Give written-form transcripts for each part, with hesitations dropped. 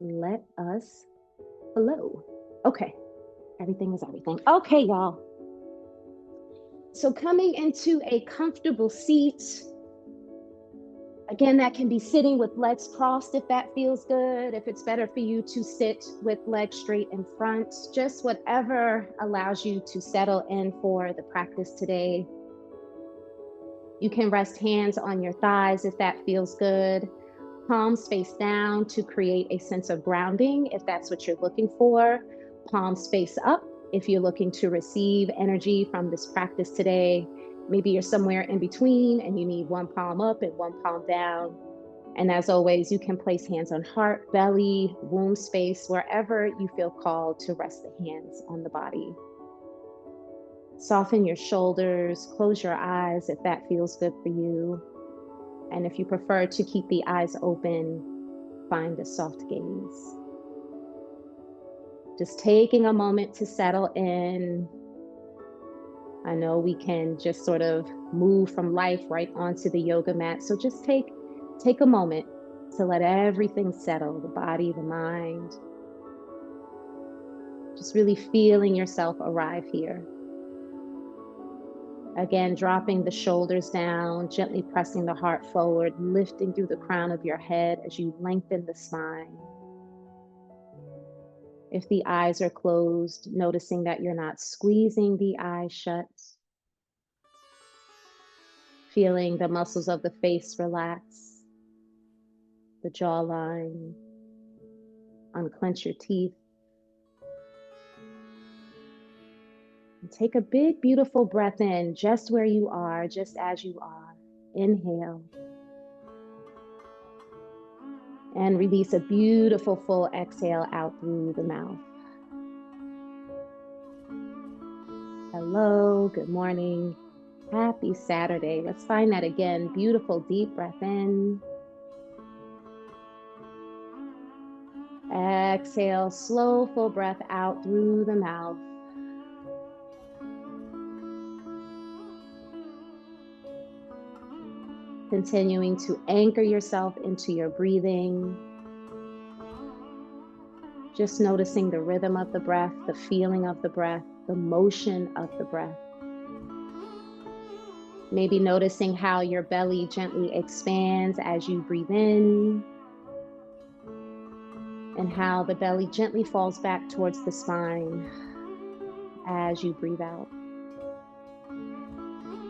Let us flow. Okay, everything is everything. Okay, y'all. So coming into a comfortable seat, again, that can be sitting with legs crossed if that feels good. If it's better for you to sit with legs straight in front, just whatever allows you to settle in for the practice today. You can rest hands on your thighs if that feels good. Palms face down to create a sense of grounding if that's what you're looking for. Palms face up if you're looking to receive energy from this practice today. Maybe you're somewhere in between and you need one palm up and one palm down. And as always, you can place hands on heart, belly, womb space, wherever you feel called to rest the hands on the body. Soften your shoulders, close your eyes if that feels good for you. And if you prefer to keep the eyes open, find a soft gaze. Just taking a moment to settle in. I know we can just sort of move from life right onto the yoga mat. So just take a moment to let everything settle, the body, the mind. Just really feeling yourself arrive here. Again, dropping the shoulders down, gently pressing the heart forward, lifting through the crown of your head as you lengthen the spine. If the eyes are closed, noticing that you're not squeezing the eyes shut, feeling the muscles of the face relax, the jawline, unclench your teeth. And take a big, beautiful breath in just where you are, just as you are. Inhale. And release a beautiful full exhale out through the mouth. Hello, good morning. Happy Saturday. Let's find that again. Beautiful deep breath in. Exhale, slow, full breath out through the mouth. Continuing to anchor yourself into your breathing. Just noticing the rhythm of the breath, the feeling of the breath, the motion of the breath. Maybe noticing how your belly gently expands as you breathe in, and how the belly gently falls back towards the spine as you breathe out.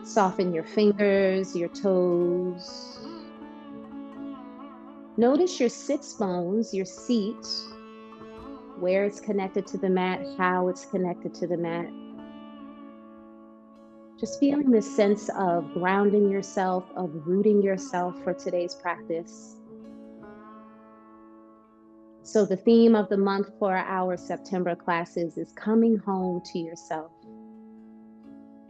Soften your fingers, your toes. Notice your sits bones, your seat, where it's connected to the mat, how it's connected to the mat. Just feeling this sense of grounding yourself, of rooting yourself for today's practice. So the theme of the month for our September classes is coming home to yourself.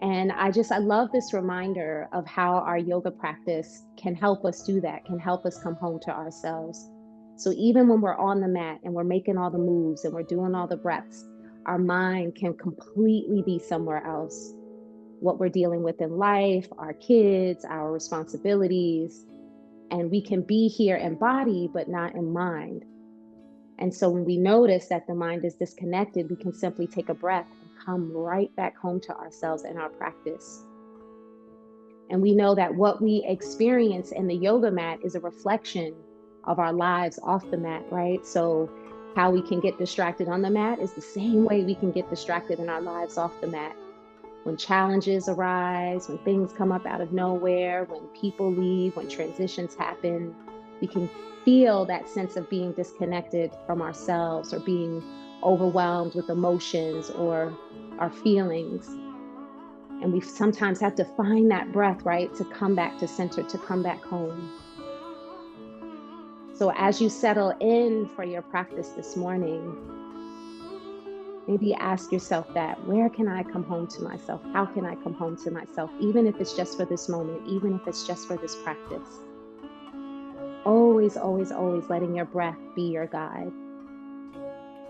And I love this reminder of how our yoga practice can help us do that, can help us come home to ourselves. So even when we're on the mat and we're making all the moves and we're doing all the breaths, our mind can completely be somewhere else. What we're dealing with in life, our kids, our responsibilities, and we can be here in body, but not in mind. And so when we notice that the mind is disconnected, we can simply take a breath and come right back home to ourselves in our practice. And we know that what we experience in the yoga mat is a reflection of our lives off the mat, right? So how we can get distracted on the mat is the same way we can get distracted in our lives off the mat. When challenges arise, when things come up out of nowhere, when people leave, when transitions happen, we can feel that sense of being disconnected from ourselves or being overwhelmed with emotions or our feelings. And we sometimes have to find that breath, right, to come back to center, to come back home. So as you settle in for your practice this morning, maybe ask yourself that, where can I come home to myself? How can I come home to myself? Even if it's just for this moment, even if it's just for this practice. Always, always, always letting your breath be your guide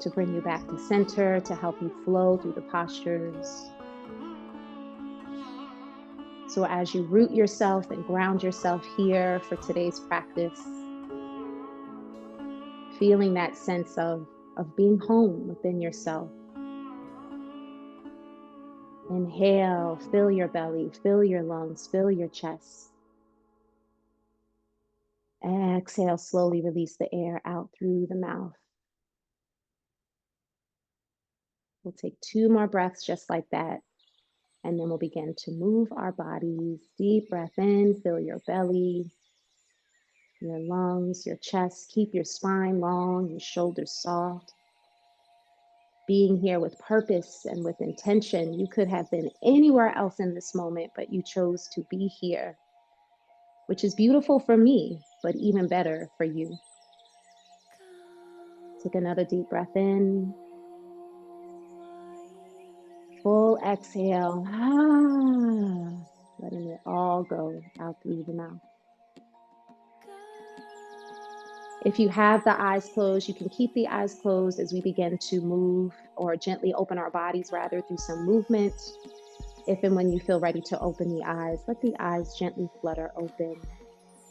to bring you back to center, to help you flow through the postures. So as you root yourself and ground yourself here for today's practice, feeling that sense of being home within yourself. Inhale, fill your belly, fill your lungs, fill your chest. Exhale, slowly release the air out through the mouth. We'll take 2 more breaths just like that. And then we'll begin to move our bodies. Deep breath in, fill your belly, your lungs, your chest. Keep your spine long, your shoulders soft. Being here with purpose and with intention. You could have been anywhere else in this moment, but you chose to be here, which is beautiful for me, but even better for you. Take another deep breath in. Full exhale. Letting it all go out through the mouth. If you have the eyes closed, you can keep the eyes closed as we begin to move or gently open our bodies rather through some movement. If and when you feel ready to open the eyes, let the eyes gently flutter open.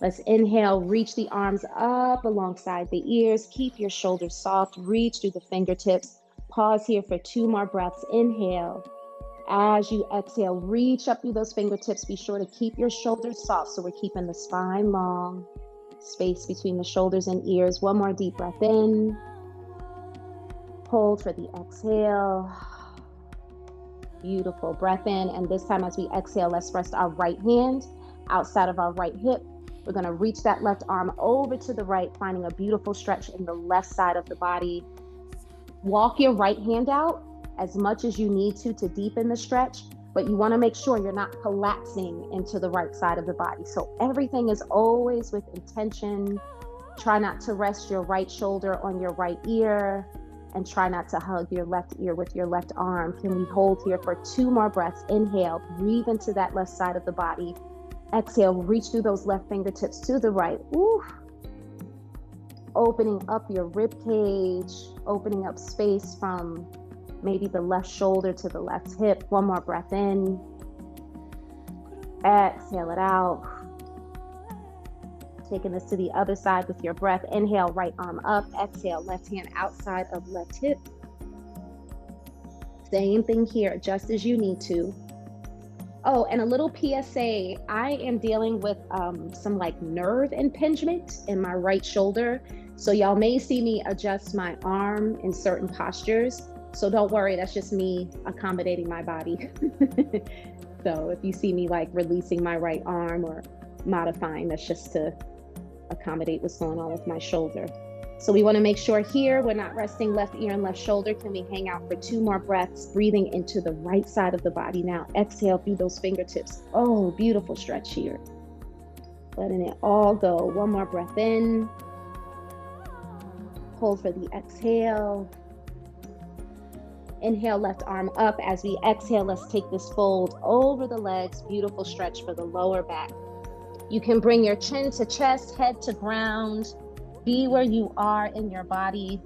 Let's inhale, reach the arms up alongside the ears. Keep your shoulders soft, reach through the fingertips. Pause here for 2 more breaths. Inhale. As you exhale, reach up through those fingertips. Be sure to keep your shoulders soft so we're keeping the spine long. Space between the shoulders and ears. 1 more deep breath in. Hold for the exhale. Beautiful. Breath in. And this time as we exhale, let's rest our right hand outside of our right hip. We're going to reach that left arm over to the right, finding a beautiful stretch in the left side of the body. Walk your right hand out as much as you need to deepen the stretch, but you want to make sure you're not collapsing into the right side of the body. So everything is always with intention. Try not to rest your right shoulder on your right ear, and try not to hug your left ear with your left arm. Can we hold here for 2 more breaths? Inhale, breathe into that left side of the body. Exhale, reach through those left fingertips to the right. Ooh. Opening up your rib cage, opening up space from maybe the left shoulder to the left hip. 1 more breath in. Exhale it out. Taking this to the other side with your breath. Inhale, right arm up. Exhale, left hand outside of left hip. Same thing here, just as you need to. Oh, and a little PSA, I am dealing with some like nerve impingement in my right shoulder. So y'all may see me adjust my arm in certain postures. So don't worry, that's just me accommodating my body. So if you see me like releasing my right arm or modifying, that's just to accommodate what's going on with my shoulder. So we want to make sure here we're not resting left ear and left shoulder. Can we hang out for 2 more breaths, breathing into the right side of the body now? Exhale through those fingertips. Oh, beautiful stretch here. Letting it all go. 1 more breath in. Hold for the exhale. Inhale, left arm up. As we exhale, let's take this fold over the legs. Beautiful stretch for the lower back. You can bring your chin to chest, head to ground. Be where you are in your body.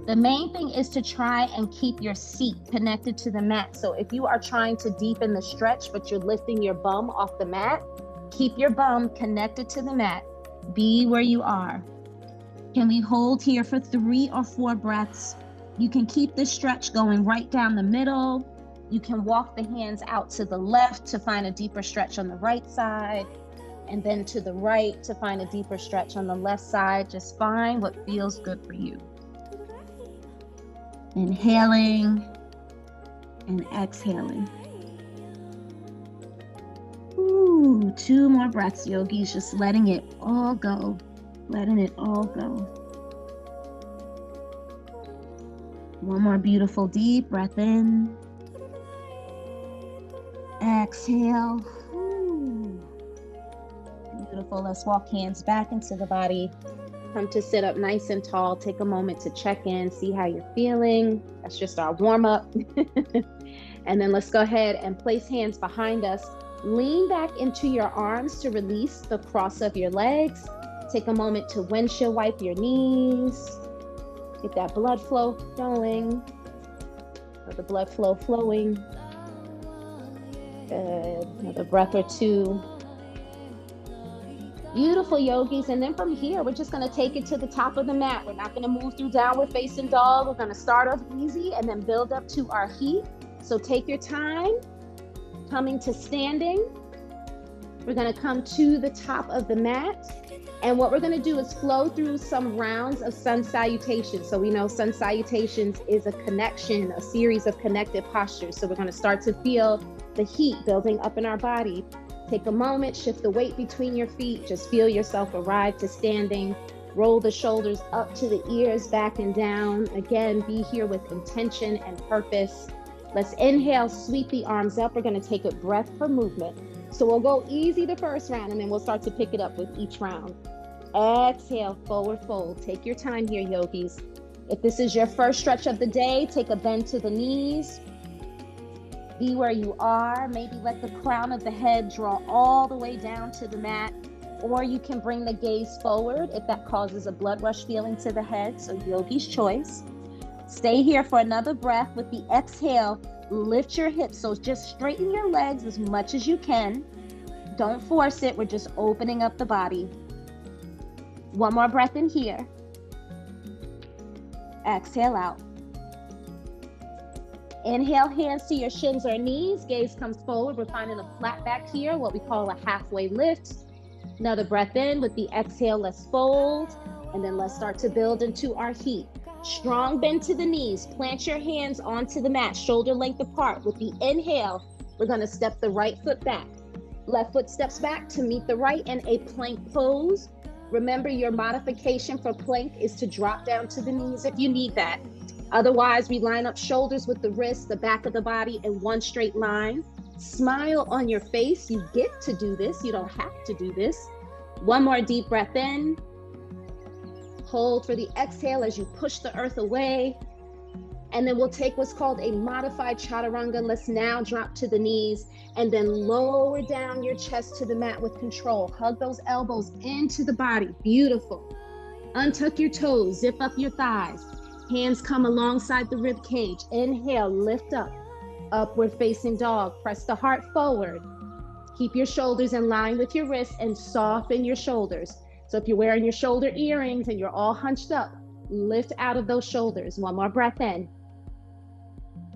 The main thing is to try and keep your seat connected to the mat. So if you are trying to deepen the stretch, but you're lifting your bum off the mat, keep your bum connected to the mat. Be where you are. Can we hold here for 3 or 4 breaths? You can keep the stretch going right down the middle. You can walk the hands out to the left to find a deeper stretch on the right side, and then to the right to find a deeper stretch on the left side. Just find what feels good for you. Inhaling and exhaling. Ooh, 2 more breaths, yogis. Just letting it all go. Letting it all go. 1 more beautiful deep breath in. Exhale. Ooh. Beautiful. Let's walk hands back into the body. Come to sit up nice and tall. Take a moment to check in, see how you're feeling. That's just our warm up. And then let's go ahead and place hands behind us. Lean back into your arms to release the cross of your legs. Take a moment to windshield wipe your knees. Get that blood flow going. Or the blood flow flowing. Good. Another breath or 2. Beautiful, yogis. And then from here, we're just going to take it to the top of the mat. We're not going to move through downward facing dog. We're going to start off easy and then build up to our heat. So take your time. Coming to standing. We're going to come to the top of the mat. And what we're going to do is flow through some rounds of sun salutations. So we know sun salutations is a connection, a series of connected postures. So we're going to start to feel the heat building up in our body. Take a moment, shift the weight between your feet. Just feel yourself arrive to standing. Roll the shoulders up to the ears, back and down. Again, be here with intention and purpose. Let's inhale, sweep the arms up. We're going to take a breath for movement. So we'll go easy the first round, and then we'll start to pick it up with each round. Exhale, forward fold. Take your time here, yogis. If this is your first stretch of the day, take a bend to the knees. Be where you are. Maybe let the crown of the head draw all the way down to the mat, or you can bring the gaze forward if that causes a blood rush feeling to the head. So yogi's choice. Stay here for another breath. With the exhale, lift your hips. So just straighten your legs as much as you can. Don't force it. We're just opening up the body. One more breath in here. Exhale out. Inhale, hands to your shins or knees. Gaze comes forward. We're finding a flat back here, what we call a halfway lift. Another breath in. With the exhale, let's fold. And then let's start to build into our heat. Strong bend to the knees. Plant your hands onto the mat, shoulder length apart. With the inhale, we're going to step the right foot back. Left foot steps back to meet the right in a plank pose. Remember, your modification for plank is to drop down to the knees if you need that. Otherwise, we line up shoulders with the wrists, the back of the body in one straight line. Smile on your face. You get to do this. You don't have to do this. One more deep breath in. Hold for the exhale as you push the earth away. And then we'll take what's called a modified chaturanga. Let's now drop to the knees and then lower down your chest to the mat with control. Hug those elbows into the body. Beautiful. Untuck your toes, zip up your thighs. Hands come alongside the rib cage. Inhale, lift up. Upward facing dog. Press the heart forward. Keep your shoulders in line with your wrists and soften your shoulders. So if you're wearing your shoulder earrings and you're all hunched up, lift out of those shoulders. One more breath in.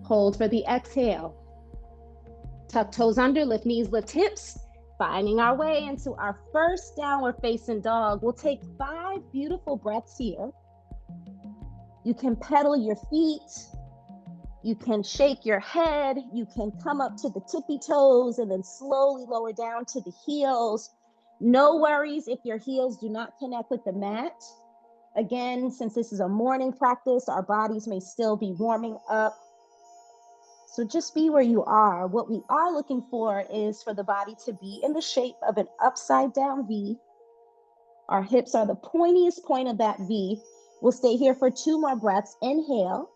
Hold for the exhale. Tuck toes under, lift knees, lift hips. Finding our way into our first downward facing dog. We'll take 5 beautiful breaths here. You can pedal your feet. You can shake your head. You can come up to the tippy toes and then slowly lower down to the heels. No worries if your heels do not connect with the mat. Again, since this is a morning practice, our bodies may still be warming up. So just be where you are. What we are looking for is for the body to be in the shape of an upside down V. Our hips are the pointiest point of that V. We'll stay here for 2 more breaths. Inhale.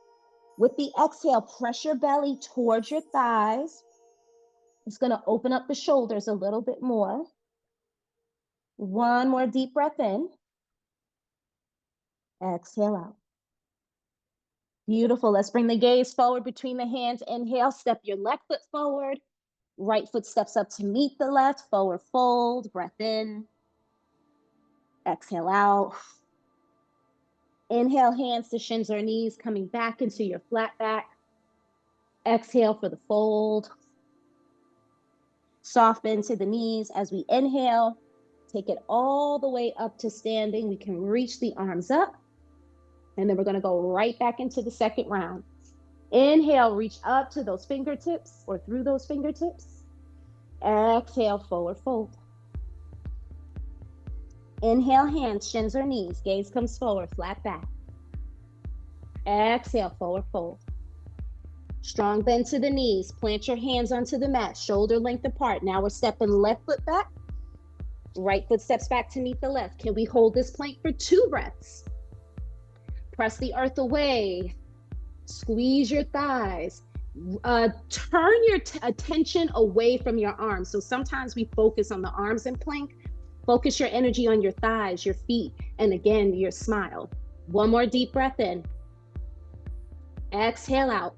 With the exhale, press your belly towards your thighs. It's going to open up the shoulders a little bit more. One more deep breath in. Exhale out. Beautiful. Let's bring the gaze forward between the hands. Inhale, step your left foot forward. Right foot steps up to meet the left. Forward fold. Breath in. Exhale out. Inhale, hands to shins or knees, coming back into your flat back. Exhale for the fold. Soft bend to the knees as we inhale. Take it all the way up to standing. We can reach the arms up. And then we're going to go right back into the second round. Inhale, reach up to those fingertips or through those fingertips. Exhale, forward fold. Inhale, hands, shins or knees. Gaze comes forward, flat back. Exhale, forward fold. Strong bend to the knees. Plant your hands onto the mat, shoulder length apart. Now we're stepping left foot back. Right foot steps back to meet the left. Can we hold this plank for 2 breaths? Press the earth away. Squeeze your thighs. Turn your attention away from your arms. So sometimes we focus on the arms in plank. Focus your energy on your thighs, your feet, and again, your smile. One more deep breath in. Exhale out.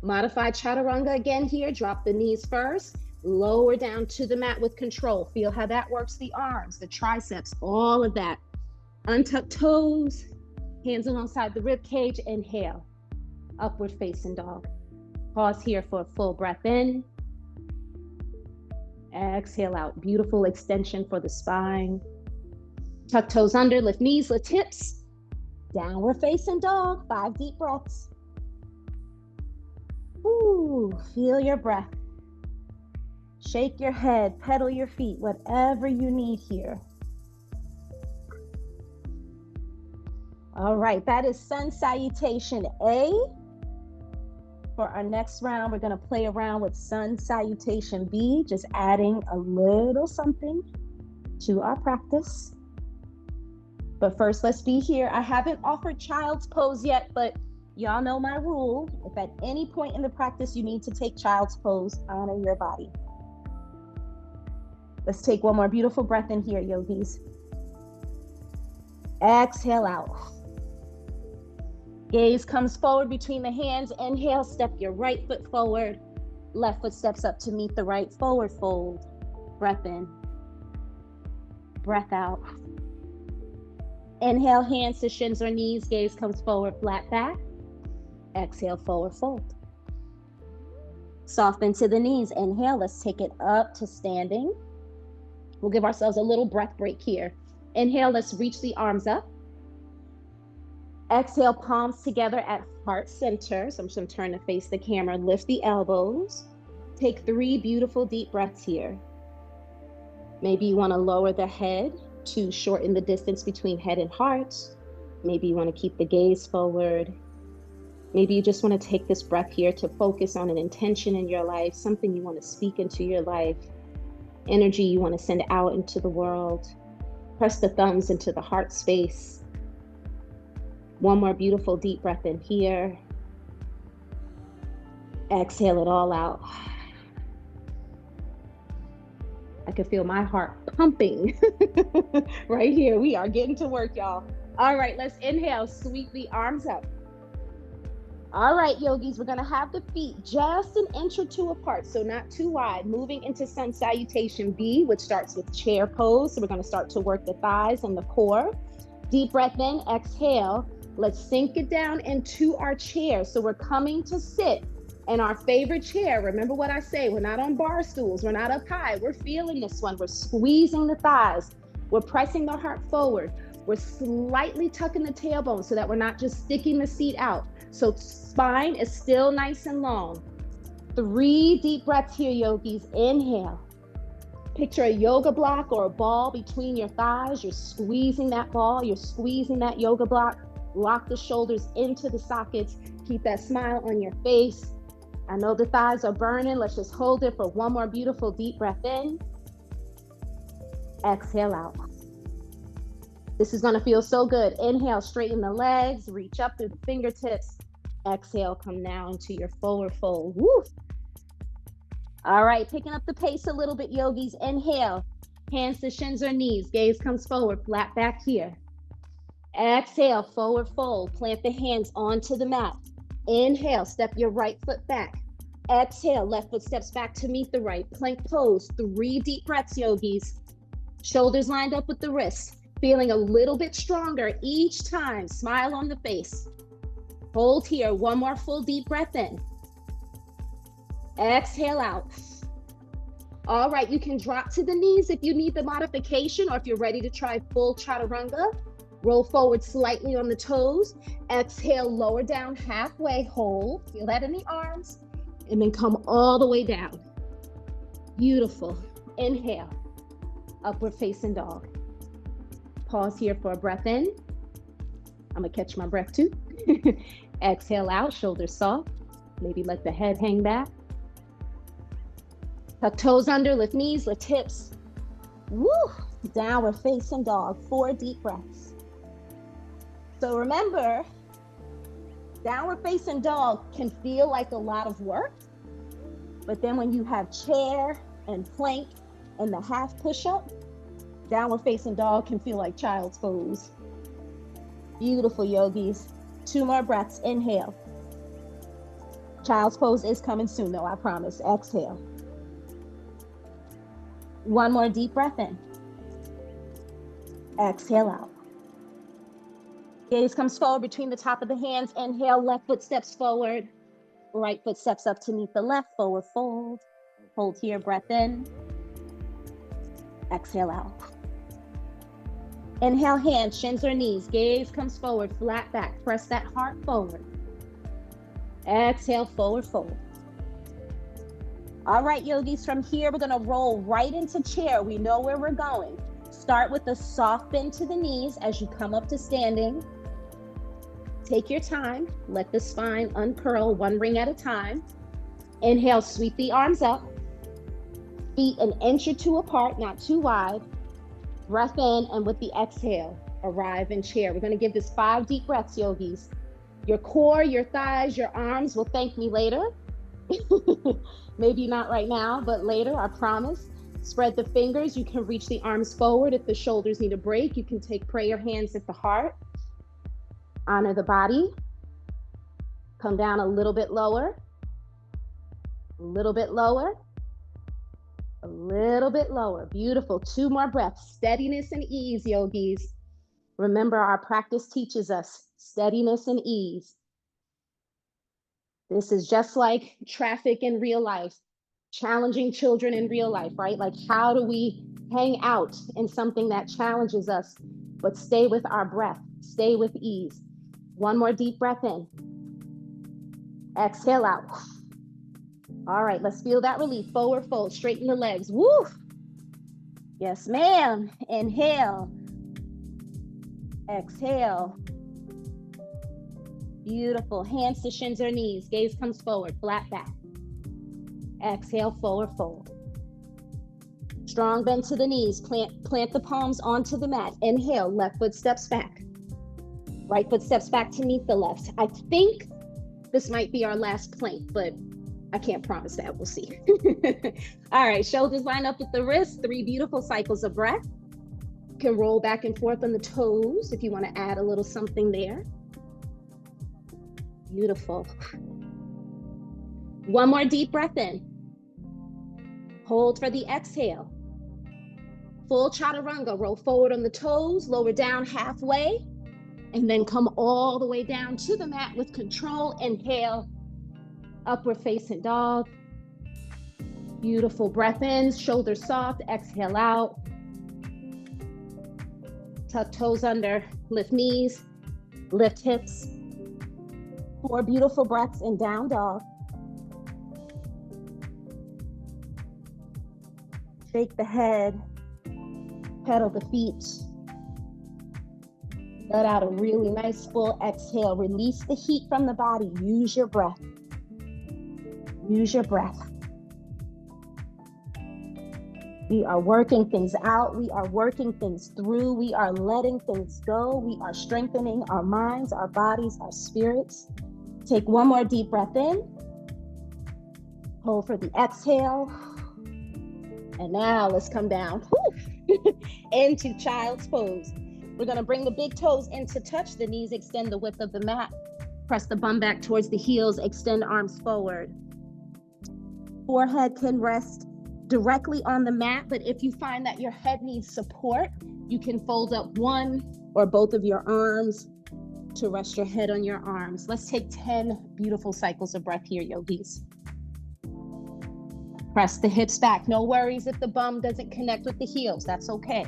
Modified chaturanga again here. Drop the knees first. Lower down to the mat with control. Feel how that works the arms, the triceps, all of that. Untuck toes, hands alongside the rib cage. Inhale, upward facing dog. Pause here for a full breath in. Exhale out. Beautiful extension for the spine. Tuck toes under, lift knees, lift hips. Downward facing dog. 5 deep breaths. Ooh, feel your breath. Shake your head, pedal your feet, whatever you need here. All right, that is Sun Salutation A. For our next round, we're going to play around with Sun Salutation B, just adding a little something to our practice. But first, let's be here. I haven't offered Child's Pose yet, but y'all know my rule. If at any point in the practice you need to take Child's Pose, honor your body. Let's take one more beautiful breath in here, yogis. Exhale out. Gaze comes forward between the hands. Inhale, step your right foot forward. Left foot steps up to meet the right. Forward fold. Breath in. Breath out. Inhale, hands to shins or knees. Gaze comes forward, flat back. Exhale, forward fold. Soften to the knees. Inhale, let's take it up to standing. We'll give ourselves a little breath break here. Inhale, let's reach the arms up. Exhale, palms together at heart center. So I'm just going to turn to face the camera. Lift the elbows. Take 3 beautiful deep breaths here. Maybe you want to lower the head to shorten the distance between head and heart. Maybe you want to keep the gaze forward. Maybe you just want to take this breath here to focus on an intention in your life, something you want to speak into your life, energy you want to send out into the world. Press the thumbs into the heart space. One more beautiful deep breath in here. Exhale it all out. I can feel my heart pumping right here. We are getting to work, y'all. All right, let's inhale, sweep the arms up. All right, yogis, we're gonna have the feet just an inch or 2 apart, so not too wide. Moving into Sun Salutation B, which starts with chair pose. So we're gonna start to work the thighs and the core. Deep breath in, exhale. Let's sink it down into our chair. So we're coming to sit in our favorite chair. Remember what I say, we're not on bar stools, we're not up high. We're feeling this one. We're squeezing the thighs. We're pressing the heart forward. We're slightly tucking the tailbone so that we're not just sticking the seat out. So spine is still nice and long. 3 deep breaths here, yogis. Inhale. Picture a yoga block or a ball between your thighs. You're squeezing that ball. You're squeezing that yoga block. Lock the shoulders into the sockets. Keep that smile on your face. I know the thighs are burning. Let's just hold it for one more beautiful deep breath in. Exhale out. This is going to feel so good. Inhale, straighten the legs, reach up through the fingertips. Exhale, come down to your forward fold. Woo! All right, picking up the pace a little bit, yogis. Inhale, hands to shins or knees. Gaze comes forward, flat back here. Exhale, forward fold. Plant the hands onto the mat. Inhale, step your right foot back. Exhale, left foot steps back to meet the right. Plank pose. 3 deep breaths, yogis. Shoulders lined up with the wrists. Feeling a little bit stronger each time. Smile on the face. Hold here. One more full deep breath in. Exhale out. All right, you can drop to the knees if you need the modification, or if you're ready to try full chaturanga. Roll forward slightly on the toes. Exhale, lower down halfway. Hold. Feel that in the arms. And then come all the way down. Beautiful. Inhale. Upward facing dog. Pause here for a breath in. I'm gonna catch my breath too. Exhale out, shoulders soft. Maybe let the head hang back. Tuck toes under, lift knees, lift hips. Woo! Downward facing dog, 4 deep breaths. So remember, downward facing dog can feel like a lot of work, but then when you have chair and plank and the half push-up, downward facing dog can feel like child's pose. Beautiful, yogis. 2 more breaths. Inhale. Child's pose is coming soon, though, I promise. Exhale. One more deep breath in. Exhale out. Gaze comes forward between the top of the hands. Inhale, left foot steps forward. Right foot steps up to meet the left, forward fold. Hold here, breath in. Exhale out. Inhale, hands, shins or knees. Gaze comes forward, flat back. Press that heart forward. Exhale, forward fold. All right, yogis, from here, we're gonna roll right into chair. We know where we're going. Start with a soft bend to the knees as you come up to standing. Take your time. Let the spine uncurl one ring at a time. Inhale, sweep the arms up. Feet an inch or two apart, not too wide. Breath in, and with the exhale, arrive in chair. We're going to give this 5 deep breaths, yogis. Your core, your thighs, your arms will thank me later. Maybe not right now, but later, I promise. Spread the fingers. You can reach the arms forward. If the shoulders need a break, you can take prayer hands at the heart. Honor the body. Come down a little bit lower. A little bit lower. A little bit lower. Beautiful. 2 more breaths. Steadiness and ease, yogis. Remember, our practice teaches us steadiness and ease. This is just like traffic in real life, challenging children in real life, right? Like, how do we hang out in something that challenges us, but stay with our breath, stay with ease? 1 more deep breath in. Exhale out. All right, let's feel that relief. Forward fold, straighten the legs. Woo! Yes, ma'am. Inhale. Exhale. Beautiful. Hands to shins or knees. Gaze comes forward, flat back. Exhale, forward fold. Strong bend to the knees. Plant the palms onto the mat. Inhale, left foot steps back. Right foot steps back to meet the left. I think this might be our last plank, but I can't promise that. We'll see. All right, shoulders line up with the wrists. 3 beautiful cycles of breath. You can roll back and forth on the toes if you want to add a little something there. Beautiful. 1 more deep breath in. Hold for the exhale. Full chaturanga. Roll forward on the toes, lower down halfway, and then come all the way down to the mat with control. Inhale. Upward facing dog. Beautiful. Breath in, shoulders soft. Exhale out. Tuck toes under, lift knees, lift hips. 4 beautiful breaths in down dog. Shake the head, pedal the feet. Let out a really nice full exhale. Release the heat from the body. Use your breath. Use your breath. We are working things out. We are working things through. We are letting things go. We are strengthening our minds, our bodies, our spirits. Take 1 more deep breath in. Hold for the exhale. And now let's come down into child's pose. We're going to bring the big toes into touch. The knees extend the width of the mat. Press the bum back towards the heels. Extend arms forward. Forehead can rest directly on the mat, but if you find that your head needs support, you can fold up 1 or both of your arms to rest your head on your arms. Let's take 10 beautiful cycles of breath here, yogis. Press the hips back. No worries if the bum doesn't connect with the heels. That's okay.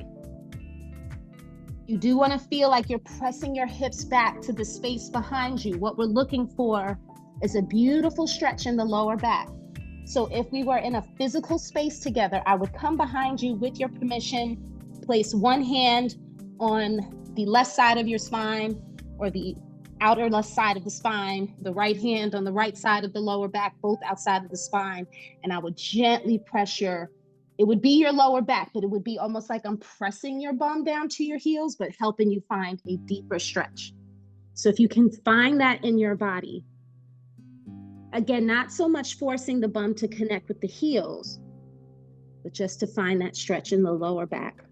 You do want to feel like you're pressing your hips back to the space behind you. What we're looking for is a beautiful stretch in the lower back. So if we were in a physical space together, I would come behind you with your permission, place 1 hand on the left side of your spine or the outer left side of the spine, the right hand on the right side of the lower back, both outside of the spine. And I would gently pressure. It would be your lower back, but it would be almost like I'm pressing your bum down to your heels, but helping you find a deeper stretch. So if you can find that in your body, again, not so much forcing the bum to connect with the heels, but just to find that stretch in the lower back.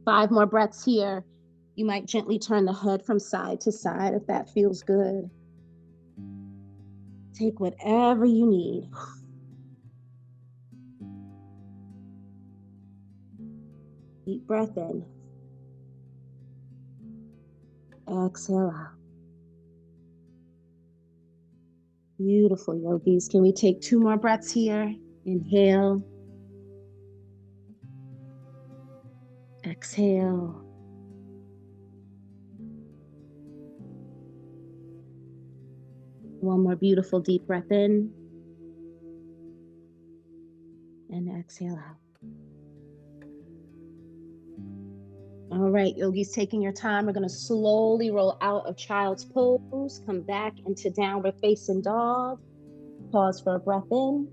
5 more breaths here. You might gently turn the head from side to side if that feels good. Take whatever you need. Deep breath in. Exhale out. Beautiful, yogis. Can we take 2 more breaths here? Inhale. Exhale. One more beautiful deep breath in. And exhale out. All right, yogis, taking your time. We're going to slowly roll out of child's pose. Come back into downward facing dog. Pause for a breath in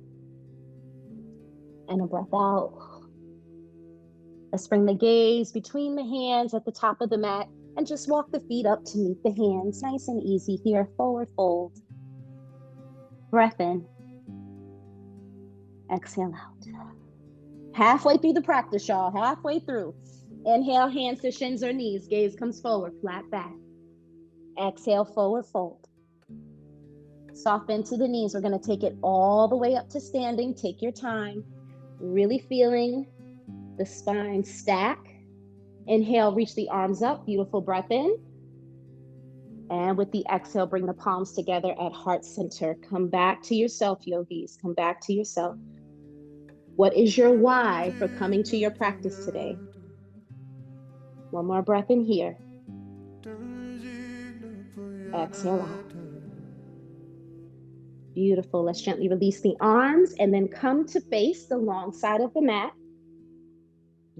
and a breath out. Let's bring the gaze between the hands at the top of the mat and just walk the feet up to meet the hands. Nice and easy here. Forward fold. Breath in. Exhale out. Halfway through the practice, y'all. Halfway through. Inhale, hands to shins or knees. Gaze comes forward, flat back. Exhale, forward fold. Soften to the knees. We're going to take it all the way up to standing. Take your time. Really feeling the spine stack. Inhale, reach the arms up. Beautiful breath in. And with the exhale, bring the palms together at heart center. Come back to yourself, yogis. Come back to yourself. What is your why for coming to your practice today? One more breath in here. Exhale out. Beautiful. Let's gently release the arms and then come to face the long side of the mat.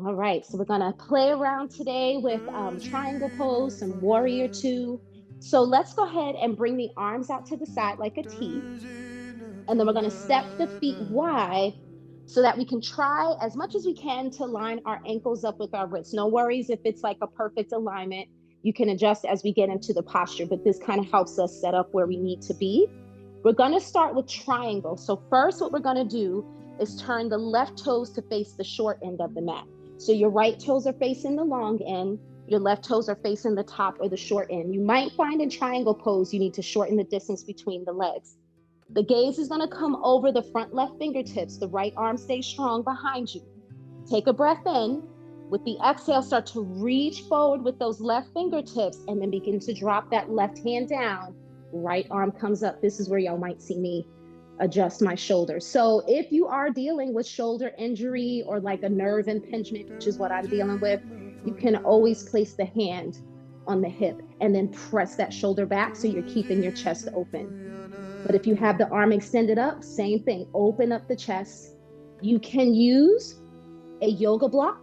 All right, so we're gonna play around today with triangle pose, some warrior 2. So let's go ahead and bring the arms out to the side like a T. And then we're gonna step the feet wide so that we can try as much as we can to line our ankles up with our wrists. No worries if it's like a perfect alignment. You can adjust as we get into the posture, but this kind of helps us set up where we need to be. We're gonna start with triangle. So first, what we're gonna do is turn the left toes to face the short end of the mat. So your right toes are facing the long end, your left toes are facing the top or the short end. You might find in triangle pose, you need to shorten the distance between the legs. The gaze is gonna come over the front left fingertips. The right arm stays strong behind you. Take a breath in. With the exhale, start to reach forward with those left fingertips and then begin to drop that left hand down. Right arm comes up. This is where y'all might see me adjust my shoulders. So if you are dealing with shoulder injury or like a nerve impingement, which is what I'm dealing with, you can always place the hand on the hip and then press that shoulder back so you're keeping your chest open. But if you have the arm extended up, same thing, open up the chest. You can use a yoga block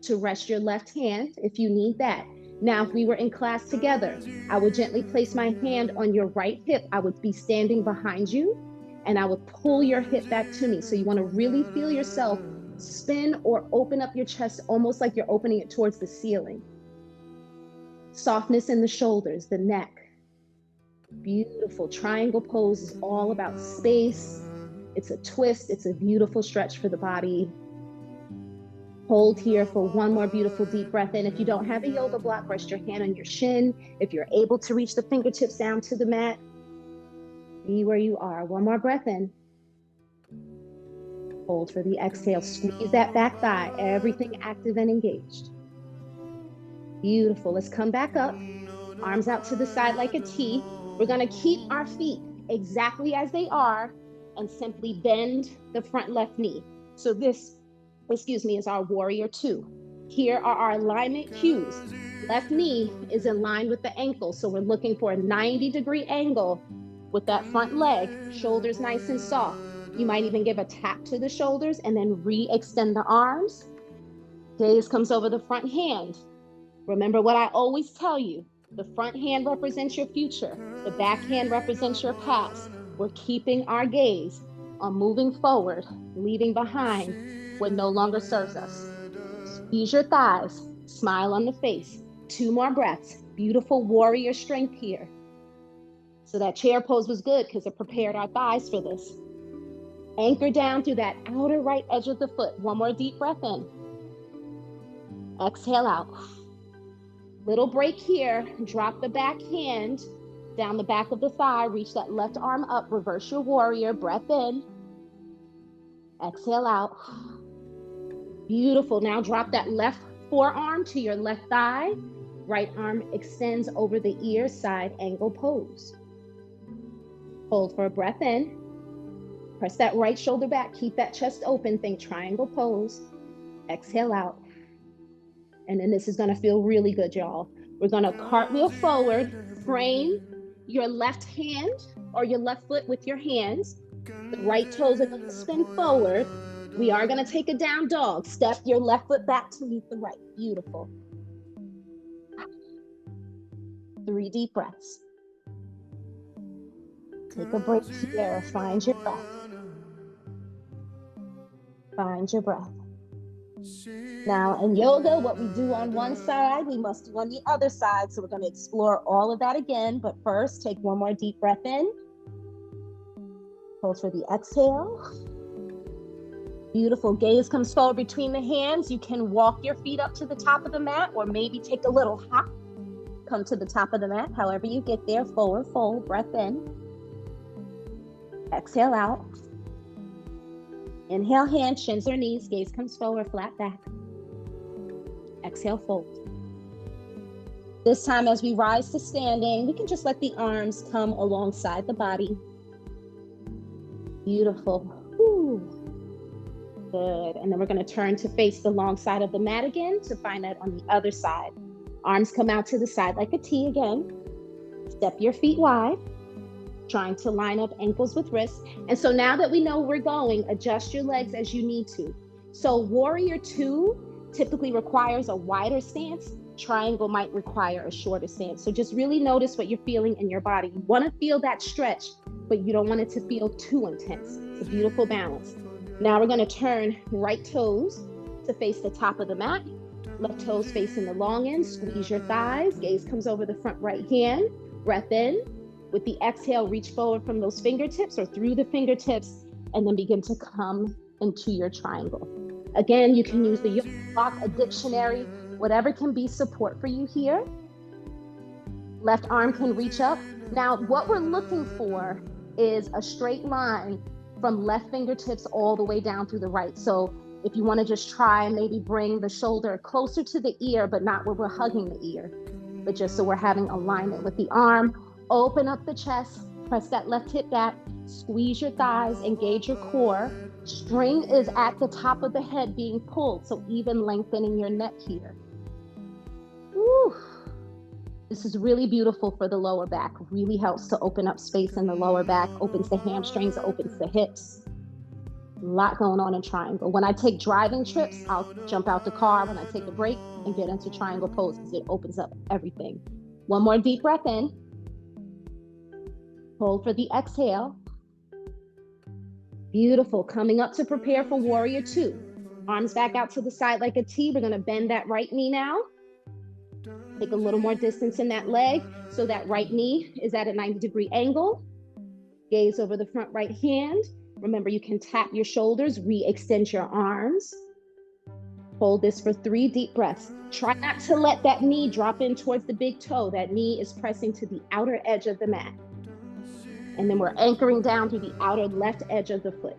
to rest your left hand if you need that. Now, if we were in class together, I would gently place my hand on your right hip. I would be standing behind you and I would pull your hip back to me. So you want to really feel yourself spin or open up your chest, almost like you're opening it towards the ceiling. Softness in the shoulders, the neck. Beautiful. Triangle pose is all about space. It's a twist. It's a beautiful stretch for the body. Hold here for one more beautiful deep breath in. If you don't have a yoga block, rest your hand on your shin. If you're able to reach the fingertips down to the mat, be where you are. One more breath in. Hold for the exhale. Squeeze that back thigh. Everything active and engaged. Beautiful. Let's come back up. Arms out to the side like a T. We're going to keep our feet exactly as they are and simply bend the front left knee. So this, is our warrior 2. Here are our alignment cues. Left knee is in line with the ankle. So we're looking for a 90-degree angle with that front leg, shoulders nice and soft. You might even give a tap to the shoulders and then re-extend the arms. Gaze comes over the front hand. Remember what I always tell you, the front hand represents your future. The back hand represents your past. We're keeping our gaze on moving forward, leaving behind what no longer serves us. Squeeze your thighs, smile on the face. 2 more breaths. Beautiful warrior strength here. So that chair pose was good because it prepared our thighs for this. Anchor down through that outer right edge of the foot. One more deep breath in. Exhale out. Little break here. Drop the back hand down the back of the thigh. Reach that left arm up. Reverse your warrior. Breath in. Exhale out. Beautiful. Now drop that left forearm to your left thigh. Right arm extends over the ear, side angle pose. Hold for a breath in. Press that right shoulder back. Keep that chest open. Think triangle pose. Exhale out. And then this is going to feel really good, y'all. We're going to cartwheel forward. Frame your left hand or your left foot with your hands. The right toes are going to spin forward. We are going to take a down dog. Step your left foot back to meet the right. Beautiful. 3 deep breaths. Take a break here. Find your breath. Find your breath. Now in yoga, what we do on one side, we must do on the other side. So we're going to explore all of that again. But first, take one more deep breath in. Hold for the exhale. Beautiful. Gaze comes forward between the hands. You can walk your feet up to the top of the mat or maybe take a little hop. Come to the top of the mat. However you get there, forward fold, breath in. Exhale out. Inhale, hands, shins or knees. Gaze comes forward, flat back. Exhale, fold. This time as we rise to standing, we can just let the arms come alongside the body. Beautiful. Whew. Good. And then we're going to turn to face the long side of the mat again to find that on the other side. Arms come out to the side like a T again. Step your feet wide, trying to line up ankles with wrists. And so now that we know we're going, adjust your legs as you need to. So warrior 2 typically requires a wider stance. Triangle might require a shorter stance. So just really notice what you're feeling in your body. You want to feel that stretch, but you don't want it to feel too intense. It's a beautiful balance. Now we're going to turn right toes to face the top of the mat. Left toes facing the long end. Squeeze your thighs. Gaze comes over the front right hand. Breath in. With the exhale, reach forward from those fingertips or through the fingertips, and then begin to come into your triangle. Again, you can use the yoga block, a dictionary, whatever can be support for you here. Left arm can reach up. Now, what we're looking for is a straight line from left fingertips all the way down through the right. So if you want to just try, maybe bring the shoulder closer to the ear, but not where we're hugging the ear, but just so we're having alignment with the arm. Open up the chest, press that left hip back, squeeze your thighs, engage your core. String is at the top of the head being pulled, so even lengthening your neck here. Woo. This is really beautiful for the lower back. Really helps to open up space in the lower back, opens the hamstrings, opens the hips. A lot going on in triangle. When I take driving trips, I'll jump out the car when I take a break and get into triangle pose because it opens up everything. One more deep breath in. Hold for the exhale. Beautiful. Coming up to prepare for warrior 2. Arms back out to the side like a T. We're going to bend that right knee now. Take a little more distance in that leg so that right knee is at a 90-degree angle. Gaze over the front right hand. Remember, you can tap your shoulders, re-extend your arms. Hold this for 3 deep breaths. Try not to let that knee drop in towards the big toe. That knee is pressing to the outer edge of the mat. And then we're anchoring down through the outer left edge of the foot.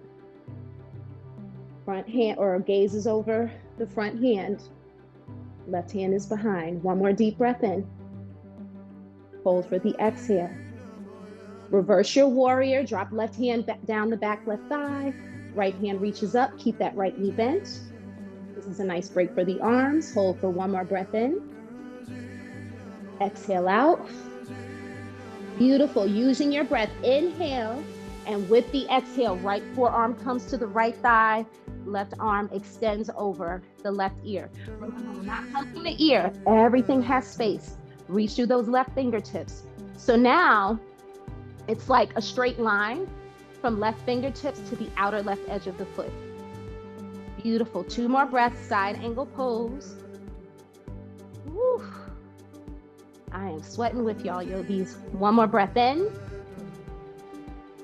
Front hand or gaze is over the front hand. Left hand is behind. One more deep breath in. Hold for the exhale. Reverse your warrior. Drop left hand back down the back left thigh. Right hand reaches up. Keep that right knee bent. This is a nice break for the arms. Hold for one more breath in. Exhale out. Beautiful. Using your breath, inhale, and with the exhale, right forearm comes to the right thigh, left arm extends over the left ear. Remember, not hugging the ear. Everything has space. Reach through those left fingertips. So now it's like a straight line from left fingertips to the outer left edge of the foot. Beautiful. 2 more breaths, side angle pose. Woo. I am sweating with y'all, yogis. One more breath in.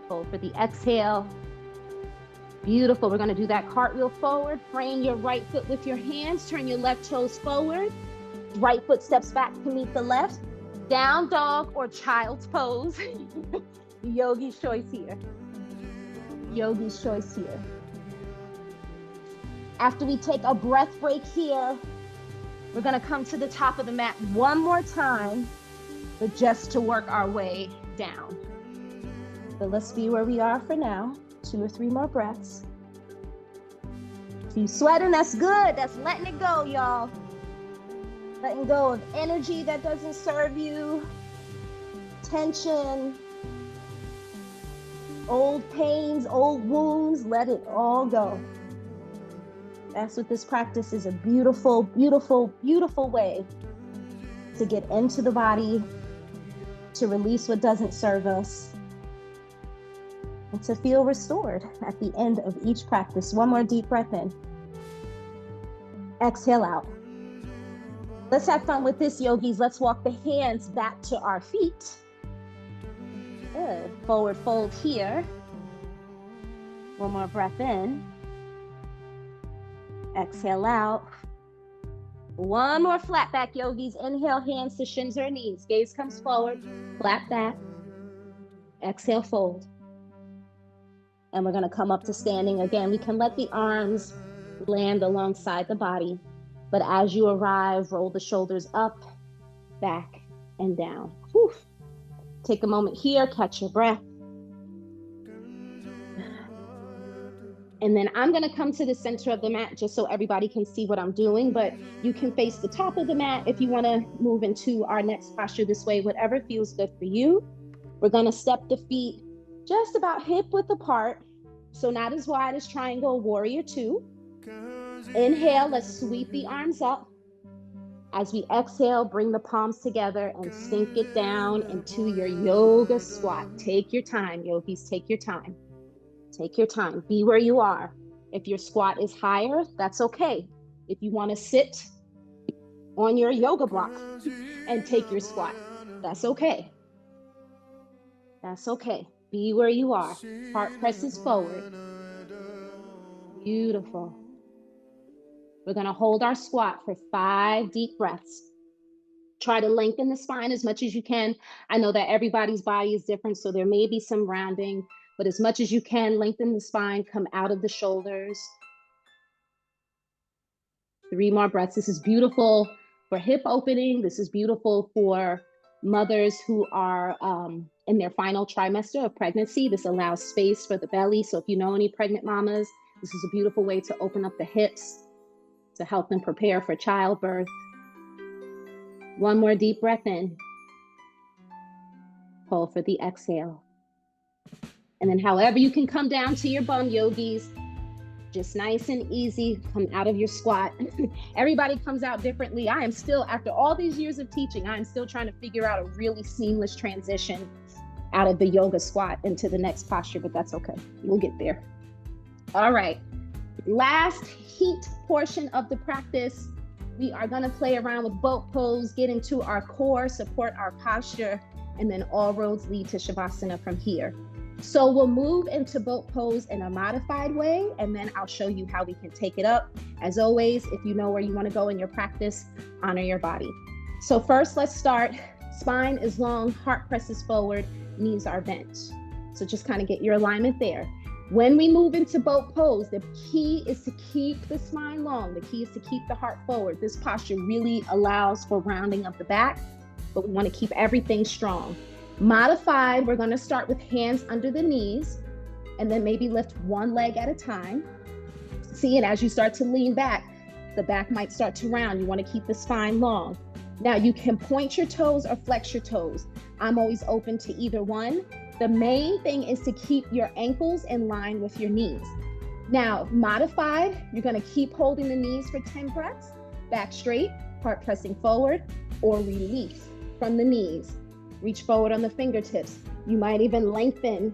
Hold for the exhale. Beautiful. We're going to do that cartwheel forward. Frame your right foot with your hands. Turn your left toes forward. Right foot steps back to meet the left. Down dog or child's pose. Yogi's choice here. Yogi's choice here. After we take a breath break here, We're gonna come to the top of the mat one more time, but just to work our way down. So let's be where we are for now. 2 or 3 more breaths. If you sweating, that's good. That's letting it go, y'all. Letting go of energy that doesn't serve you, tension, old pains, old wounds, let it all go. That's what this practice is, a beautiful, beautiful, beautiful way to get into the body, to release what doesn't serve us, and to feel restored at the end of each practice. One more deep breath in. Exhale out. Let's have fun with this, yogis. Let's walk the hands back to our feet. Good. Forward fold here. One more breath in. Exhale out. One more flat back, yogis. Inhale, hands to shins or knees. Gaze comes forward, flat back. Exhale, fold. And we're gonna come up to standing again. We can let the arms land alongside the body, but as you arrive, roll the shoulders up, back, and down. Whew. Take a moment here, catch your breath. And then I'm gonna come to the center of the mat just so everybody can see what I'm doing, but you can face the top of the mat if you wanna move into our next posture this way, whatever feels good for you. We're gonna step the feet just about hip width apart, so not as wide as triangle warrior 2. Inhale, let's sweep the arms up. As we exhale, bring the palms together and sink it down into your yoga squat. Take your time, yogis, take your time. Take your time, be where you are. If your squat is higher, that's okay. If you wanna sit on your yoga block and take your squat, that's okay. That's okay, be where you are. Heart presses forward. Beautiful. We're gonna hold our squat for 5 deep breaths. Try to lengthen the spine as much as you can. I know that everybody's body is different, so there may be some rounding, but as much as you can, lengthen the spine, come out of the shoulders. 3 more breaths. This is beautiful for hip opening. This is beautiful for mothers who are in their final trimester of pregnancy. This allows space for the belly. So if you know any pregnant mamas, this is a beautiful way to open up the hips, to help them prepare for childbirth. 1 more deep breath in. Hold for the exhale. And then however you can come down to your bum, yogis, just nice and easy, come out of your squat. Everybody comes out differently. I am still, after all these years of teaching, I am still trying to figure out a really seamless transition out of the yoga squat into the next posture, but that's okay. We'll get there. All right, last heat portion of the practice. We are gonna play around with boat pose, get into our core, support our posture, and then all roads lead to Shavasana from here. So we'll move into boat pose in a modified way, and then I'll show you how we can take it up. As always, if you know where you wanna go in your practice, honor your body. So first, let's start. Spine is long, heart presses forward, knees are bent. So just kind of get your alignment there. When we move into boat pose, the key is to keep the spine long. The key is to keep the heart forward. This posture really allows for rounding of the back, but we want to keep everything strong. Modified, we're going to start with hands under the knees and then maybe lift one leg at a time. See, and as you start to lean back, the back might start to round. You want to keep the spine long. Now you can point your toes or flex your toes. I'm always open to either one. The main thing is to keep your ankles in line with your knees. Now, modified, you're gonna keep holding the knees for 10 breaths, back straight, heart pressing forward, or release from the knees. Reach forward on the fingertips. You might even lengthen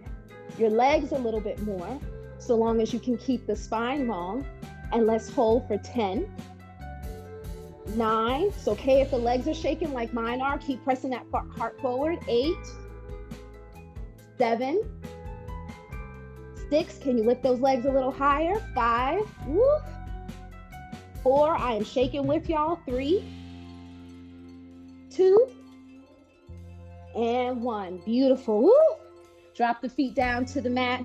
your legs a little bit more, so long as you can keep the spine long. And let's hold for 10, 9, it's okay if the legs are shaking like mine are, keep pressing that heart forward, 8, 7, 6, can you lift those legs a little higher? 5, woo. 4, I am shaking with y'all, 3, 2, and 1, beautiful, woo. Drop the feet down to the mat,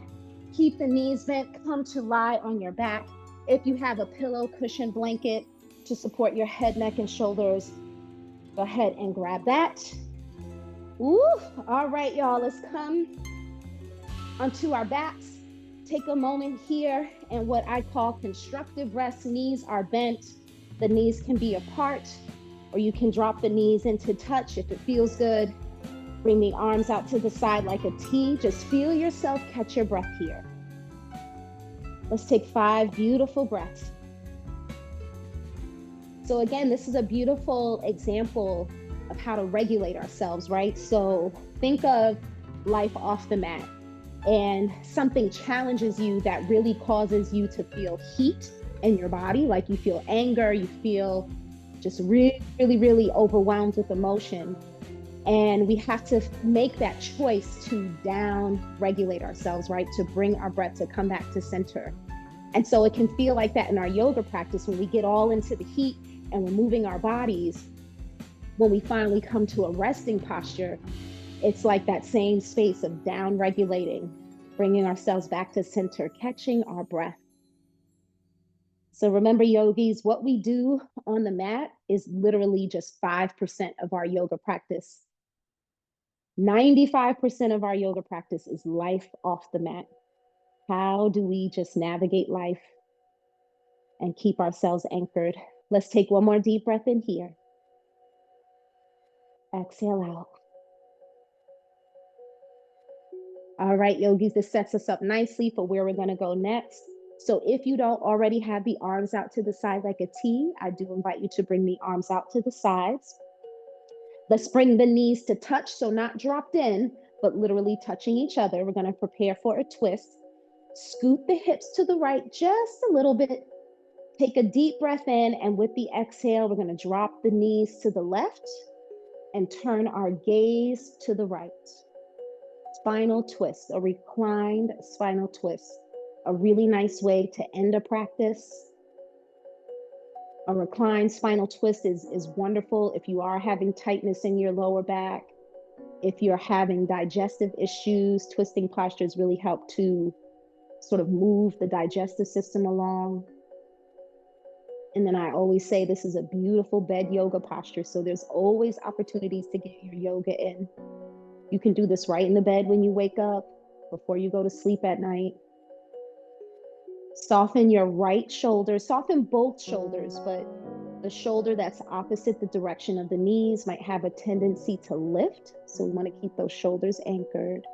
keep the knees bent, come to lie on your back. If you have a pillow, cushion, blanket, to support your head, neck, and shoulders. Go ahead and grab that. Woo! All right, y'all, let's come onto our backs. Take a moment here and what I call constructive rest. Knees are bent. The knees can be apart, or you can drop the knees into touch if it feels good. Bring the arms out to the side like a T. Just feel yourself catch your breath here. Let's take 5 beautiful breaths. So again, this is a beautiful example of how to regulate ourselves, right? So think of life off the mat, and something challenges you that really causes you to feel heat in your body, like you feel anger, you feel just really, really, really overwhelmed with emotion. And we have to make that choice to down regulate ourselves, right? To bring our breath to come back to center. And so it can feel like that in our yoga practice when we get all into the heat and we're moving our bodies. When we finally come to a resting posture, it's like that same space of down regulating, bringing ourselves back to center, catching our breath. So remember, yogis, what we do on the mat is literally just 5% of our yoga practice. 95% of our yoga practice is life off the mat. How do we just navigate life and keep ourselves anchored? Let's take one more deep breath in here. Exhale out. All right, yogis, this sets us up nicely for where we're going to go next. So if you don't already have the arms out to the side like a T, I do invite you to bring the arms out to the sides. Let's bring the knees to touch, so not dropped in, but literally touching each other. We're going to prepare for a twist. Scoot the hips to the right just a little bit. Take a deep breath in, and with the exhale, we're going to drop the knees to the left and turn our gaze to the right. Spinal twist, a reclined spinal twist. A really nice way to end a practice. A reclined spinal twist is wonderful if you are having tightness in your lower back. If you're having digestive issues, twisting postures really help to sort of move the digestive system along. And then I always say this is a beautiful bed yoga posture, so there's always opportunities to get your yoga in. You can do this right in the bed when you wake up, before you go to sleep at night. Soften your right shoulder, soften both shoulders, but the shoulder that's opposite the direction of the knees might have a tendency to lift. So we want to keep those shoulders anchored.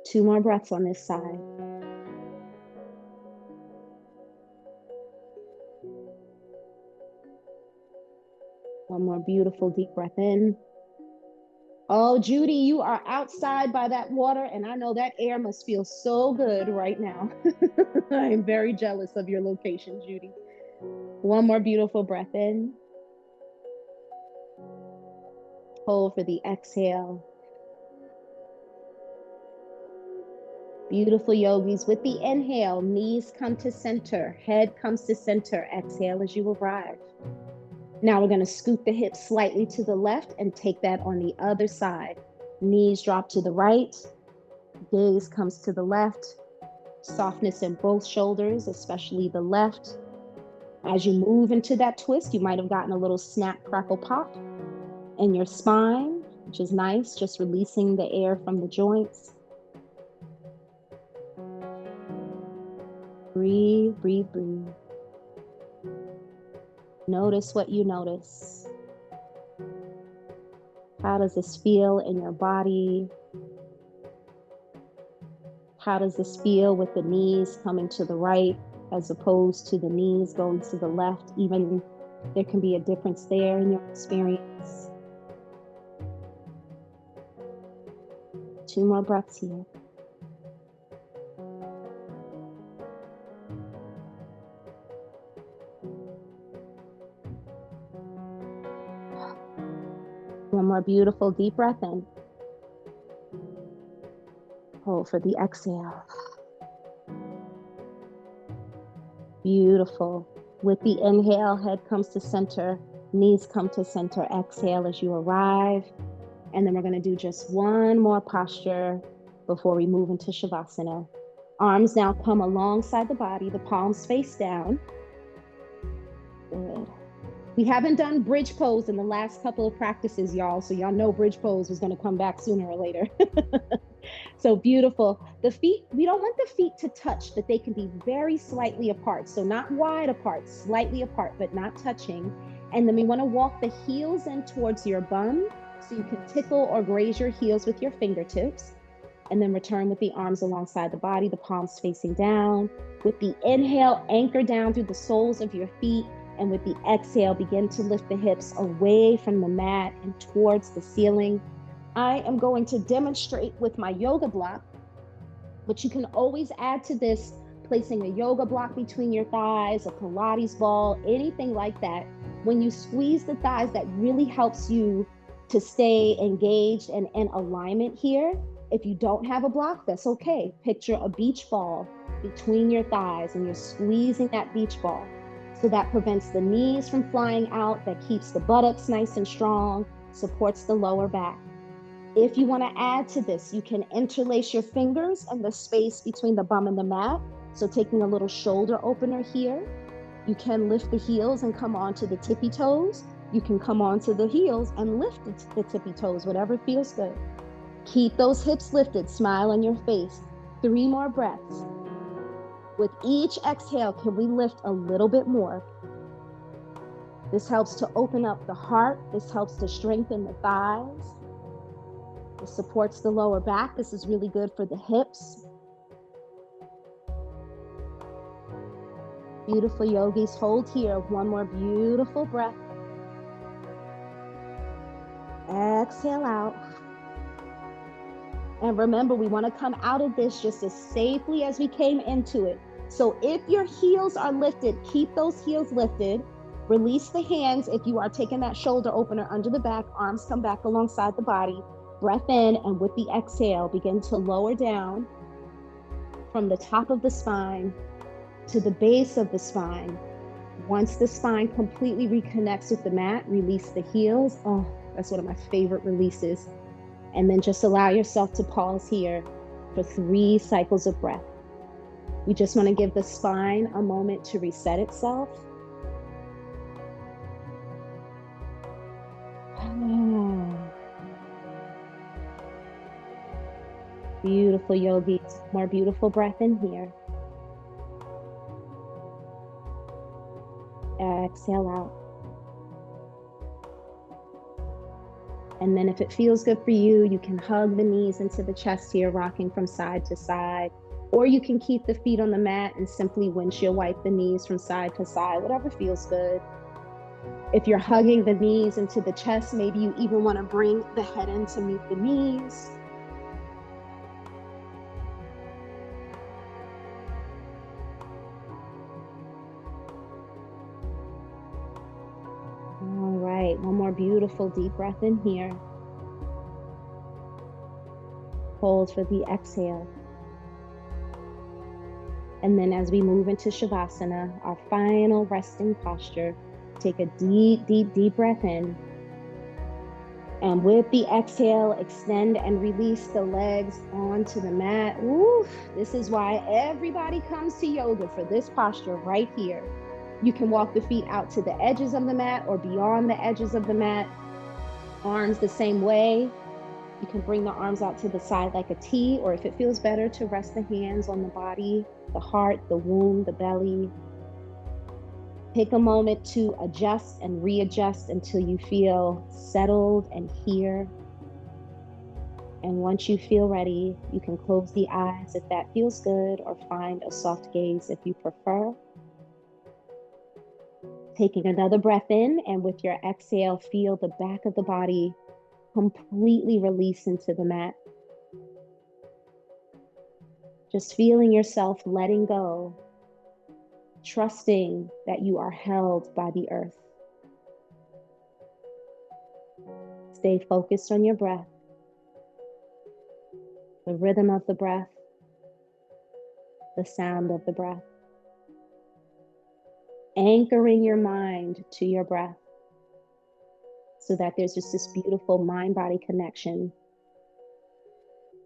Two more breaths on this side. One more beautiful deep breath in. Oh, Judy, you are outside by that water, and I know that air must feel so good right now. I am very jealous of your location, Judy. One more beautiful breath in. Hold for the exhale. Beautiful yogis. With the inhale, knees come to center, head comes to center. Exhale as you arrive. Now we're going to scoot the hips slightly to the left and take that on the other side. Knees drop to the right, gaze comes to the left. Softness in both shoulders, especially the left. As you move into that twist, you might have gotten a little snap, crackle, pop in your spine, which is nice, just releasing the air from the joints. Breathe, breathe, breathe. Notice what you notice. How does this feel in your body? How does this feel with the knees coming to the right as opposed to the knees going to the left? Even there can be a difference there in your experience. 2 more breaths here. One more beautiful deep breath in. Hold for the exhale. Beautiful. With the inhale, head comes to center, knees come to center. Exhale as you arrive. And then we're going to do just one more posture before we move into Shavasana. Arms now come alongside the body, the palms face down. Good. We haven't done bridge pose in the last couple of practices, y'all. So y'all know bridge pose was going to come back sooner or later. So beautiful. The feet, we don't want the feet to touch, but they can be very slightly apart. So not wide apart, slightly apart, but not touching. And then we want to walk the heels in towards your bum. So you can tickle or graze your heels with your fingertips. And then return with the arms alongside the body, the palms facing down. With the inhale, anchor down through the soles of your feet. And with the exhale, begin to lift the hips away from the mat and towards the ceiling. I am going to demonstrate with my yoga block, but you can always add to this, placing a yoga block between your thighs, a Pilates ball, anything like that. When you squeeze the thighs, that really helps you to stay engaged and in alignment here. If you don't have a block, that's okay. Picture a beach ball between your thighs and you're squeezing that beach ball. So that prevents the knees from flying out, that keeps the buttocks nice and strong, supports the lower back. If you want to add to this, you can interlace your fingers in the space between the bum and the mat. So taking a little shoulder opener here. You can lift the heels and come onto the tippy toes. You can come onto the heels and lift the tippy toes, whatever feels good. Keep those hips lifted, smile on your face. 3 more breaths. With each exhale, can we lift a little bit more? This helps to open up the heart. This helps to strengthen the thighs. This supports the lower back. This is really good for the hips. Beautiful yogis, hold here. 1 more beautiful breath. Exhale out. And remember, we want to come out of this just as safely as we came into it. So if your heels are lifted, keep those heels lifted. Release the hands if you are taking that shoulder opener under the back. Arms come back alongside the body. Breath in, and with the exhale, begin to lower down from the top of the spine to the base of the spine. Once the spine completely reconnects with the mat, release the heels. Oh, that's one of my favorite releases. And then just allow yourself to pause here for 3 cycles of breath. We just want to give the spine a moment to reset itself. Beautiful yogis. More beautiful breath in here. Exhale out. And then if it feels good for you, you can hug the knees into the chest here, rocking from side to side. Or you can keep the feet on the mat and simply windshield wipe the knees from side to side, whatever feels good. If you're hugging the knees into the chest, maybe you even want to bring the head in to meet the knees. All right, 1 more beautiful deep breath in here. Hold for the exhale. And then as we move into Shavasana, our final resting posture, take a deep, deep, deep breath in. And with the exhale, extend and release the legs onto the mat. Oof, this is why everybody comes to yoga, for this posture right here. You can walk the feet out to the edges of the mat or beyond the edges of the mat. Arms the same way. You can bring the arms out to the side like a T, or if it feels better, to rest the hands on the body, the heart, the womb, the belly. Take a moment to adjust and readjust until you feel settled and here. And once you feel ready, you can close the eyes if that feels good, or find a soft gaze if you prefer. Taking another breath in, and with your exhale, feel the back of the body completely release into the mat. Just feeling yourself letting go, trusting that you are held by the earth. Stay focused on your breath, the rhythm of the breath, the sound of the breath. Anchoring your mind to your breath so that there's just this beautiful mind-body connection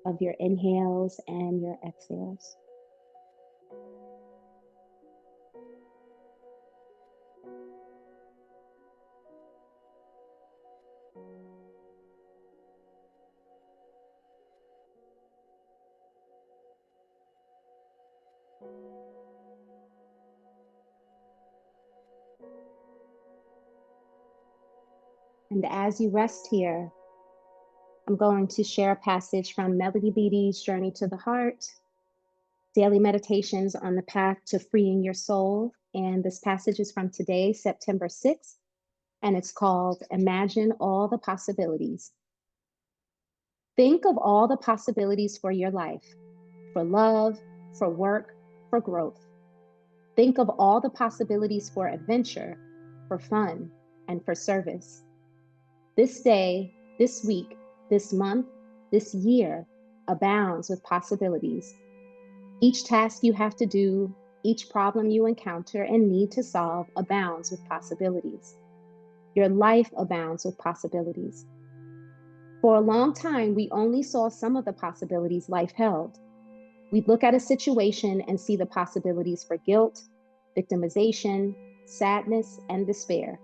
of your inhales and your exhales. And as you rest here, I'm going to share a passage from Melody Beattie's Journey to the Heart, Daily Meditations on the Path to Freeing Your Soul. And this passage is from today, September 6th, and it's called Imagine All the Possibilities. Think of all the possibilities for your life, for love, for work, for growth. Think of all the possibilities for adventure, for fun, and for service. This day, this week, this month, this year abounds with possibilities. Each task you have to do, each problem you encounter and need to solve abounds with possibilities. Your life abounds with possibilities. For a long time, we only saw some of the possibilities life held. We'd look at a situation and see the possibilities for guilt, victimization, sadness, and despair.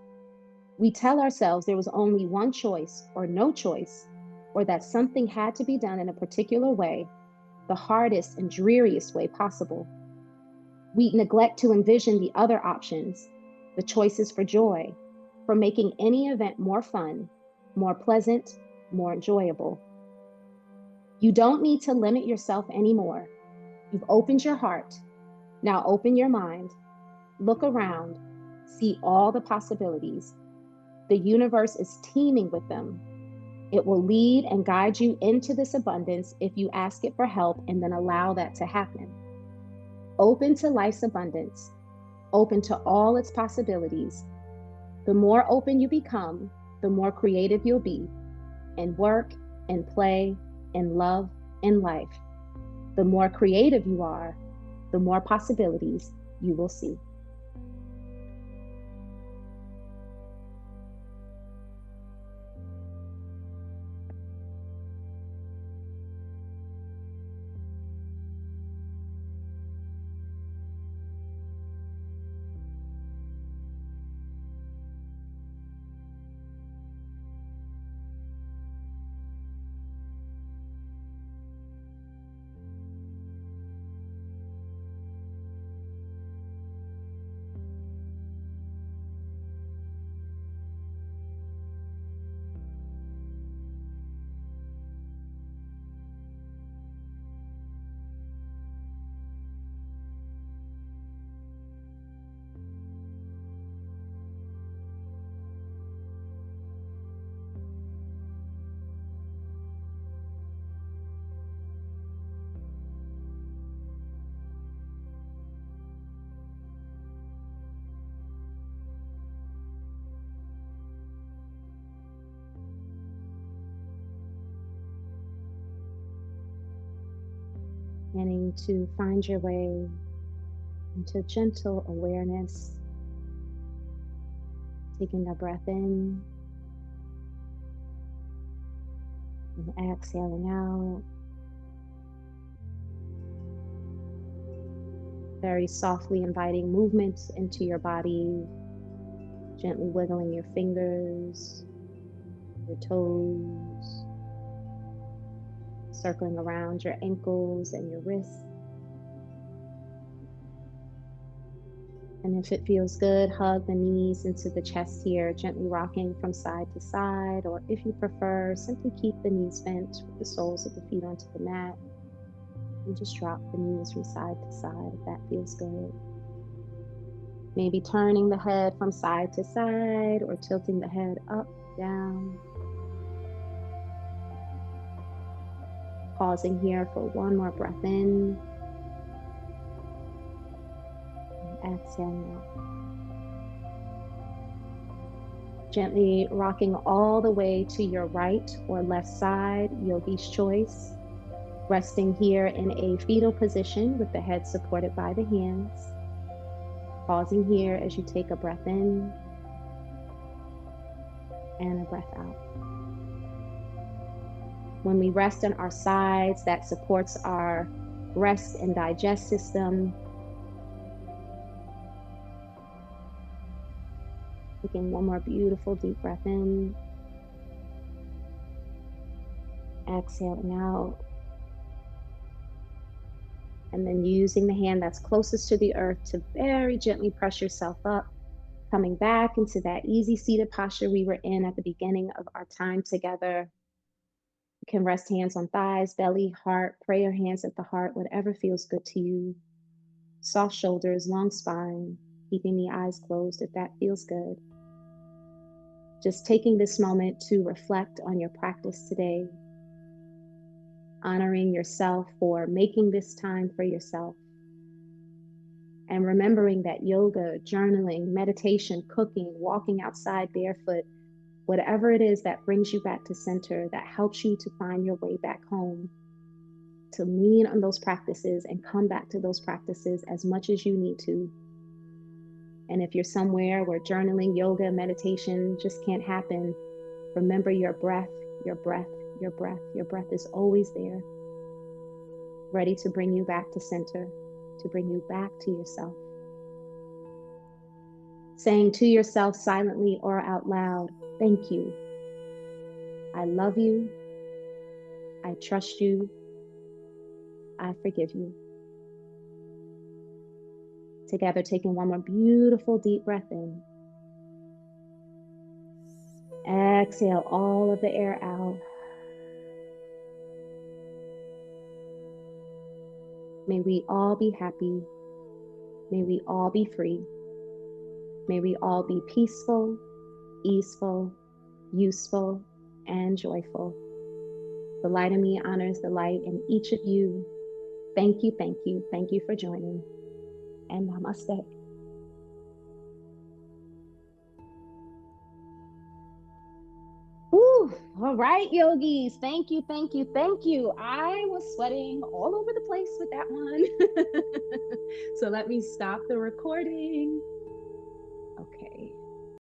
We tell ourselves there was only one choice or no choice, or that something had to be done in a particular way, the hardest and dreariest way possible. We neglect to envision the other options, the choices for joy, for making any event more fun, more pleasant, more enjoyable. You don't need to limit yourself anymore. You've opened your heart. Now open your mind. Look around. See all the possibilities. The universe is teeming with them. It will lead and guide you into this abundance if you ask it for help and then allow that to happen. Open to life's abundance. Open to all its possibilities. The more open you become, the more creative you'll be in work, in play, in love, in life. The more creative you are, the more possibilities you will see. Beginning to find your way into gentle awareness, taking a breath in and exhaling out. Very softly inviting movement into your body, gently wiggling your fingers, your toes, circling around your ankles and your wrists. And if it feels good, hug the knees into the chest here, gently rocking from side to side, or if you prefer, simply keep the knees bent with the soles of the feet onto the mat. And just drop the knees from side to side if that feels good. Maybe turning the head from side to side or tilting the head up, down. Pausing here for one more breath in. And exhaling out. Gently rocking all the way to your right or left side, yogi's choice. Resting here in a fetal position with the head supported by the hands. Pausing here as you take a breath in and a breath out. When we rest on our sides, that supports our rest and digest system. Taking one more beautiful deep breath in. Exhaling out. And then using the hand that's closest to the earth to very gently press yourself up, Coming back into that easy seated posture we were in at the beginning of our time together. You can rest hands on thighs, belly, heart, prayer hands at the heart, whatever feels good to you. Soft shoulders, long spine, keeping the eyes closed if that feels good. Just taking this moment to reflect on your practice today, honoring yourself for making this time for yourself, and remembering that yoga, journaling, meditation, cooking, walking outside barefoot, whatever it is that brings you back to center, that helps you to find your way back home, to lean on those practices and come back to those practices as much as you need to. And if you're somewhere where journaling, yoga, meditation just can't happen, remember your breath, your breath, your breath. Your breath is always there, ready to bring you back to center, to bring you back to yourself. Saying to yourself silently or out loud, thank you. I love you. I trust you. I forgive you. Together, taking one more beautiful deep breath in. Exhale all of the air out. May we all be happy. May we all be free. May we all be peaceful, easeful, useful, and joyful. The light in me honors the light in each of you. Thank you, thank you, thank you for joining. And namaste. Whew. All right, yogis. Thank you, thank you, thank you. I was sweating all over the place with that one. So let me stop the recording. Okay.